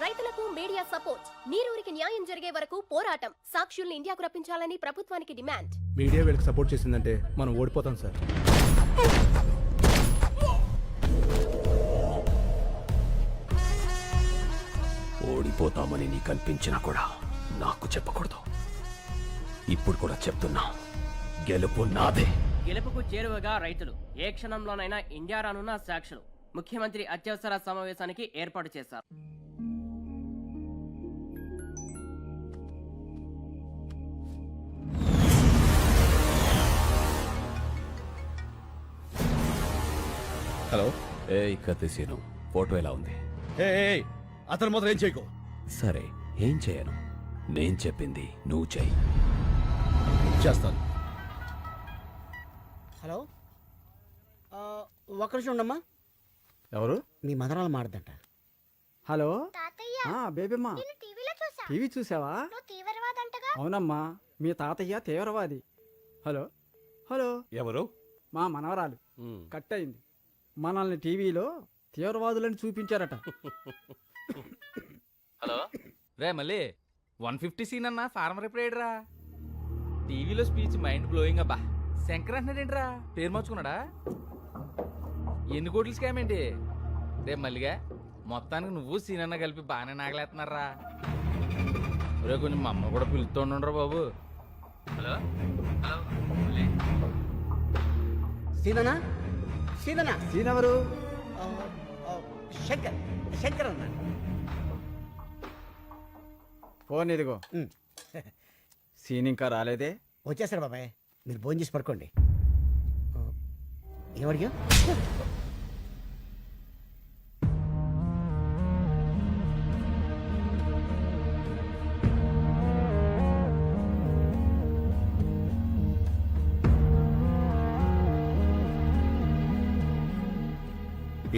రైతులకు media support. నీరూరికి న్యాయం జరిగే వరకు పోరాటం. సాక్షుల్ని ఇండియాకు రప్పించాలని ప్రభుత్వానికి డిమాండ్. మీడియా వీళ్ళకి సపోర్ట్ చేసిందంటే మనం ఓడిపోతాం సార్. ఓడిపోతామని నీకు అనిపించినా కూడా నాకు చెప్పకూడదు. ఇప్పుడు కూడా చెప్తున్నా, గెలుపు నాదే. గెలుపుకు చేరువగా రైతులు ఏ క్షణంలోనైనా ఇండియా రానున్న సాక్షులు. ముఖ్యమంత్రి అత్యవసర సమావేశానికి ఏర్పాటు చేశారు. హలో, కత్తిసీను, ఫోటో ఎలా ఉంది? అతను మాత్రం ఏం చేయకు. సరే, ఏం చేయను. నేను చెప్పింది నువ్వు చెయ్యి. చేస్తాను. హలో, ఒక్క నిమిషం ఉండమ్మా. ఎవరు? మీ మదనాలు మాడదంట. హలో తాతయ్య, బేబీమ్మా, నేను టీవీలో చూసా. టీవీ చూసావా? నువ్వు తీవ్రవాదంటగా. అవునమ్మా, మీ తాతయ్య తీవ్రవాది. హలో హలో, ఎవరు? మా మనవరాలు కట్ అయింది. మనల్ని టీవీలో తీవ్రవాదులని చూపించారట. హలో రే, మళ్ళీ 150 సీన్ అన్న ఫార్మర్ ఎప్పుడేడ్రా? టీవీలో స్పీచ్ మైండ్ బ్లోయింగ్ అబ్బా. శంకర్ అంటున్నాడేంట్రా? పేరు మార్చుకున్నాడా? ఎన్ని కోట్లు స్కామ్ ఏంటి రే మల్లిగా? మొత్తానికి నువ్వు సీన్ అన్న కలిపి బాగానే నాగలేస్తున్నారా? రే, కొంచెం మా అమ్మ కూడా పిలుస్తుండ్రా బాబు. హలో హలో, మళ్ళీ సీననా? సీననా? సీనెవరు? శంకర్. శంకర్ అన్నా. ఫోన్ ఇదిగో. సీన్ ఇంకా రాలేదే? వచ్చేసారు బాబాయ్, మీరు భోజనం చేసి పడుకోండి. ఏమడిగా?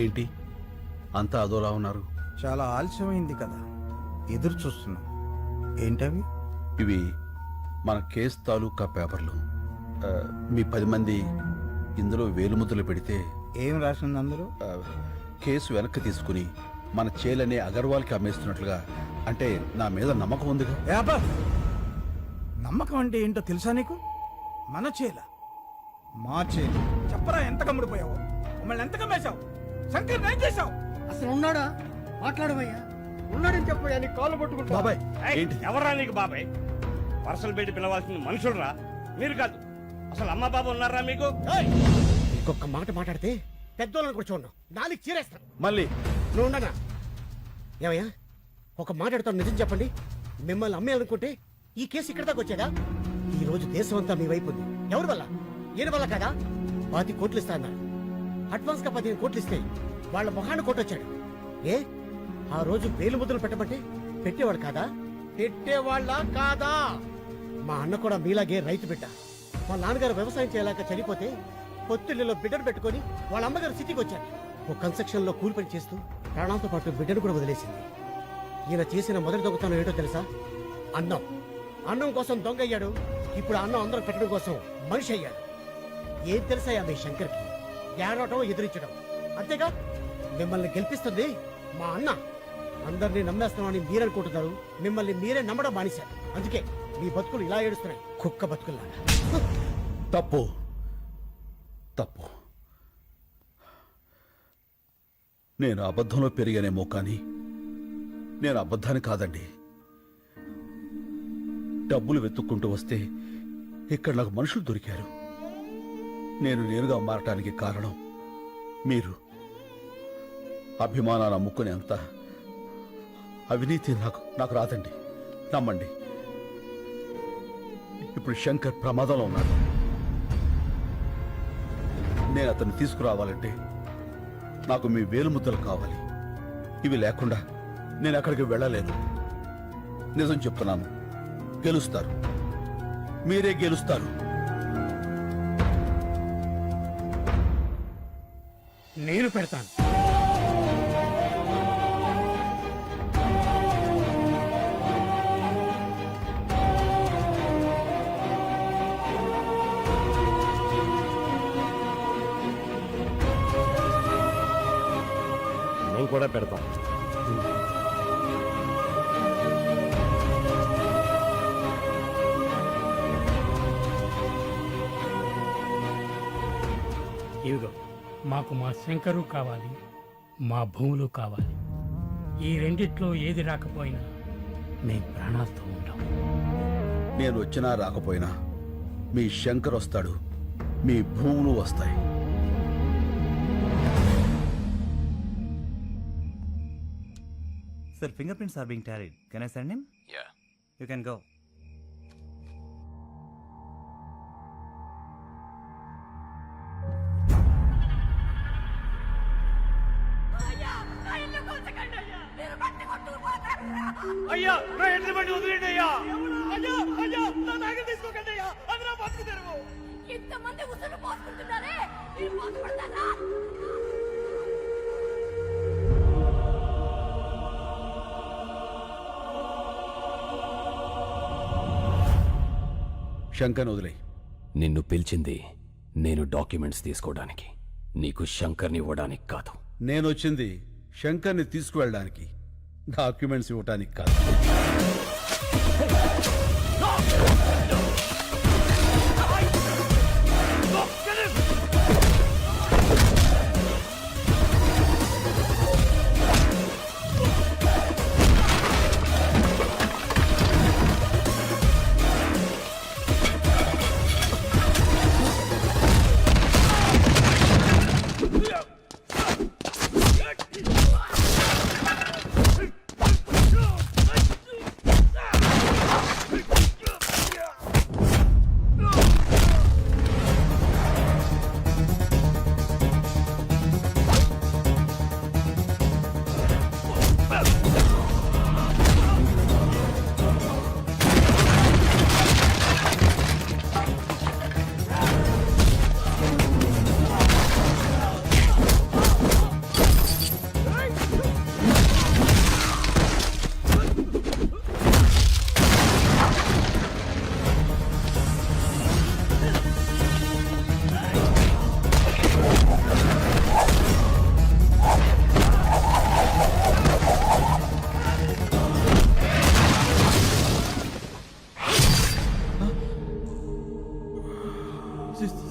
ఏంటి అంతా అదోలా ఉన్నారు? చాలా ఆలస్యమైంది కదా, ఎదురు చూస్తున్నాం. ఏంటవి? ఇవి మన కేసు తాలూకా పేపర్లు. మీ 10 మంది ఇందులో వేలుముద్రలు పెడితే ఏం రాసింది అందులో? కేసు వెనక్కి తీసుకుని మన చేలనే అగర్వాల్కి అమ్మేస్తున్నట్లుగా. అంటే నా మీద నమ్మకం ఉందిగా. యాబా, నమ్మకం అంటే ఏంటో తెలుసా నీకు? మన చేల, మా చేల. చెప్పరా, ఎంత కమ్ముడిపోయావు? మమ్మల్ని ఎంత కమ్మేశావు? శంకర్ ఏం చేశావు? అసలు ఉన్నాడా? మాట్లాడమయ్యా. ఉన్నాడని చెప్పయ్యా, నీ కాళ్ళు పట్టుకుంటా. బాబాయ్, ఏంటి? ఎవరా నీకు బాబాయ్? వరుసలు పెట్టి పిలవాల్సిన మనుషులరా మీరు కాదు. అసలు అమ్మ బాబు ఉన్నారా మీకు? ఇంకొక మాట మాట్లాడితే పెద్దోళ్ళని కూడా చూడను, నాలుగు చీరేస్తాను. మళ్ళీ నువ్వు ఉండనా? ఏమయ్యా, ఒక మాట్లాడుతాను, నిజం చెప్పండి. మిమ్మల్ని అమ్మేయాలనుకుంటే ఈ కేసు ఇక్కడ దాకా వచ్చేదా? ఈ రోజు దేశం అంతా మీ వైపు ఉంది. ఎవరి వల్ల? ఈయన వల్ల కదా. 10 కోట్లు ఇస్తా అన్నారు. అడ్వాన్స్ గా 15 కోట్లు ఇస్తే వాళ్ళ మొహాన్ని కొట్టొచ్చాడు. ఏ ఆ రోజు వేలు ముద్రలు పెట్టమంటే పెట్టేవాడు కాదా? పెట్టేవాళ్ళ కాదా? మా అన్న కూడా మీలాగే రైతు బిడ్డ. మా నాన్నగారు వ్యవసాయం చేయలేక చనిపోతే పొత్తిళ్లలో బిడ్డను పెట్టుకుని వాళ్ళ అమ్మగారు సిటీకి వచ్చారు. ఓ కన్స్ట్రక్షన్ లో కూలి పని చేస్తూ ప్రాణాలతో పాటు బిడ్డను కూడా వదిలేసింది. ఈయన చేసిన మొదటి దొంగతనం ఏంటో తెలుసా? అన్నం. అన్నం కోసం దొంగ అయ్యాడు. ఇప్పుడు అన్నం అందరూ పెట్టడం కోసం మనిషి అయ్యాడు. ఏం తెలుసా మీ శంకర్కి? ఏడవటం, ఎదిరించడం, అంతేగా. మిమ్మల్ని గెలిపిస్తుంది మా అన్న. అందరినీ నమ్మేస్తామని మీరనుకుంటున్నారు, మిమ్మల్ని మీరే నమ్మడం మానేశారు. అందుకే మీ బతుకులు ఇలా ఏడుస్తున్నాయి, కుక్క బతుకుల్లాగా. తప్పు తప్పు. నేను అబద్ధంలో పెరిగానేమో కానీ నేను అబద్ధాన్ని కాదండి. డబ్బులు వెతుక్కుంటూ వస్తే ఇక్కడ నాకు మనుషులు దొరికారు. నేను నేరుగా మారటానికి కారణం మీరు. అభిమానాన్ని అమ్ముకునేంత అవినీతి నాకు రాదండి, నమ్మండి. ఇప్పుడు శంకర్ ప్రమాదంలో ఉన్నాడు. నేను అతన్ని తీసుకురావాలంటే నాకు మీ వేలుముద్దలు కావాలి. ఇవి లేకుండా నేను అక్కడికి వెళ్ళలేను. నిజం చెప్తున్నాను, గెలుస్తారు, మీరే గెలుస్తారు. నేను పెడతాను. మేము కూడా పెడతాం. ఇదిగో మాకు మా శంకరు కావాలి, మా భూములు కావాలి. ఈ రెండిట్లో ఏది రాకపోయినా మేము ప్రాణాలతో ఉంటాం. నేను వచ్చినా రాకపోయినా మీ శంకర్ వస్తాడు, మీ భూములు వస్తాయి. Sir, fingerprints are being tallied. Can I send him? Yeah. You can go. అయ్యా నా ఎడ్ల బండి వదిలేండి అయ్యా. అయ్యా అయ్యా నా నాగలు తీసుకోకండి అయ్యా. అది నా బతుకు తెరువు. ఇంతమంది ఉసురు పోసుకుంటున్నారే, మీరు బాధపడతారా? శంకర్ వదిలే. నిన్ను పిలిచింది నేను డాక్యుమెంట్స్ తీసుకోవడానికి, నీకు శంకర్ని ఇవ్వడానికి కాదు. నేనొచ్చింది శంకర్ని తీసుకువెళ్ళడానికి, డాక్యుమెంట్స్ ఇవ్వడానికి కాదు.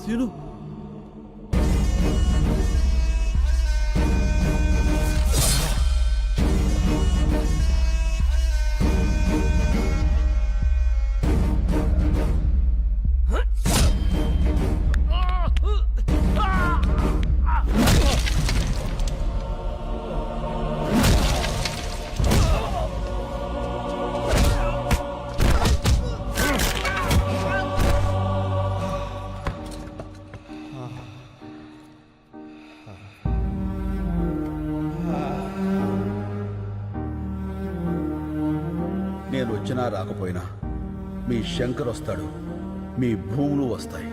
సీను, నేను వచ్చినా రాకపోయినా మీ శంకర్ వస్తాడు, మీ భూములు వస్తాయి.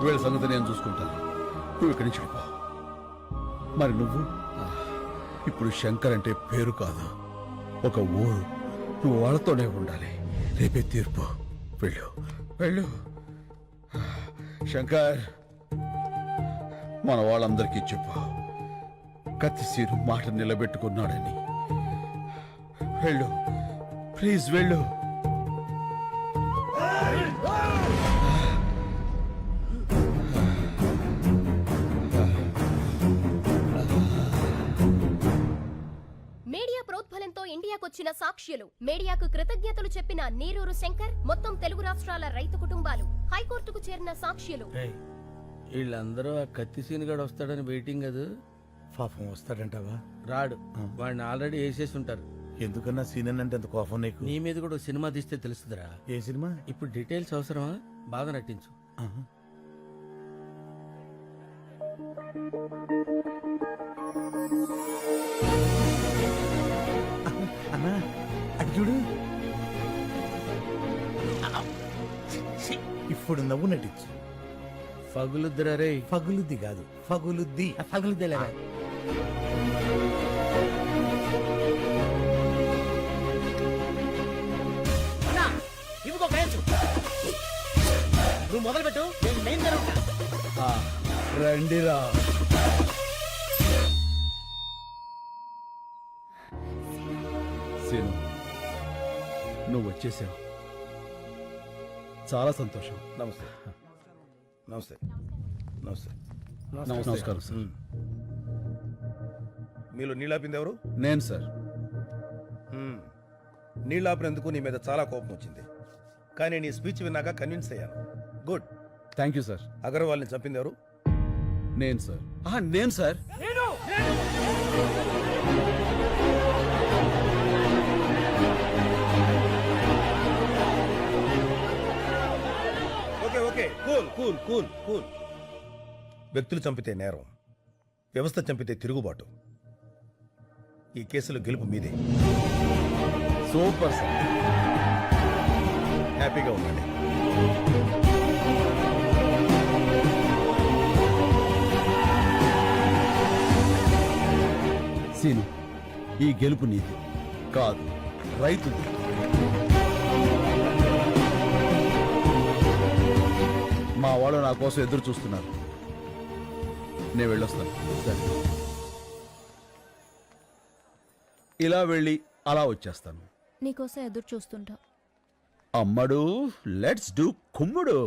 వీళ్ళ సంగతి నేను చూసుకుంటాను, నువ్వు ఇక్కడి నుంచి వెళ్ళిపో. మరి నువ్వు ఇప్పుడు శంకర్ అంటే పేరు కాదు, ఒక ఊరు. నువ్వు వాళ్ళతోనే ఉండాలి. రేపే తీర్పు. వెళ్ళు వెళ్ళు. శంకర్ మన వాళ్ళందరికీ చెప్పు కత్తిసీరు మాట నిలబెట్టుకున్నాడని. వెళ్ళు, ప్లీజ్ వెళ్ళు. మీడియా ప్రోద్బలంతో ఇండియాకొచ్చిన సాక్ష్యులు, మీడియాకు కృతజ్ఞతలు చెప్పిన నీరూరు శంకర్, మొత్తం తెలుగు రాష్ట్రాల రైతు కుటుంబాలు, హైకోర్టుకు చేరిన సాక్ష్యులు. వీళ్ళందరూ ఆ కత్తి సీనుగాడు వస్తాడని వెయిటింగ్ అది. పాపం వస్తాడంటావా? రాడు, వాడిని ఆల్రెడీ వేసేసి ఉంటారు. ఎందుకన్నా సీనియర్ అంటే ఎంత కోపం నీకు? నీ మీద కూడా ఓ సినిమా తీస్తే తెలుస్తుందిరా. ఏ సినిమా? ఇప్పుడు డీటెయిల్స్ అవసరమా? బాగా నటించు. అన్నా అది చూడు, ఇప్పుడు నవ్వు నటించు. ఫగులుద్దిరా రే. ఫగులుద్ది కాదు, ఫగులుద్ది. ఫగులుద్దిలే. ఇవిగో గయచు. నువ్వు మొదలు పెట్టు, నేను మెయిన్ జరుగుతా. రండిరా. సీను, నువ్వు వచ్చేసావు, చాలా సంతోషం. నమస్తే నమస్తే నమస్తే. నమస్కారం సార్. మీలో నీళ్ళాపింది ఎవరు? నేను సార్. నీళ్ళాపినందుకు నీ మీద చాలా కోపం వచ్చింది, కానీ నీ స్పీచ్ విన్నాక కన్విన్స్ అయ్యాను. గుడ్. Thank you sir. అగర్వాల్ని చంపింది ఎవరు? నేను సార్. నేను sir. Okay okay, cool cool cool cool. వ్యక్తులు చంపితే నేరం, వ్యవస్థ చంపితే తిరుగుబాటు. ఈ కేసులో గెలుపు మీదే. Super sir. హ్యాపీగా ఉండండి. సీను, ఈ గెలుపు నీది కాదు, రైతుది. మా వాళ్ళు నా కోసం ఎదురు చూస్తున్నారు. నేను వెళ్ళొస్తాను. సరే, ఇలా వెళ్ళి అలా వచ్చేస్తాను. నీకోసం ఎదురు చూస్తుంటా. అమ్మడు, లెట్స్ డూ కుమ్ముడు.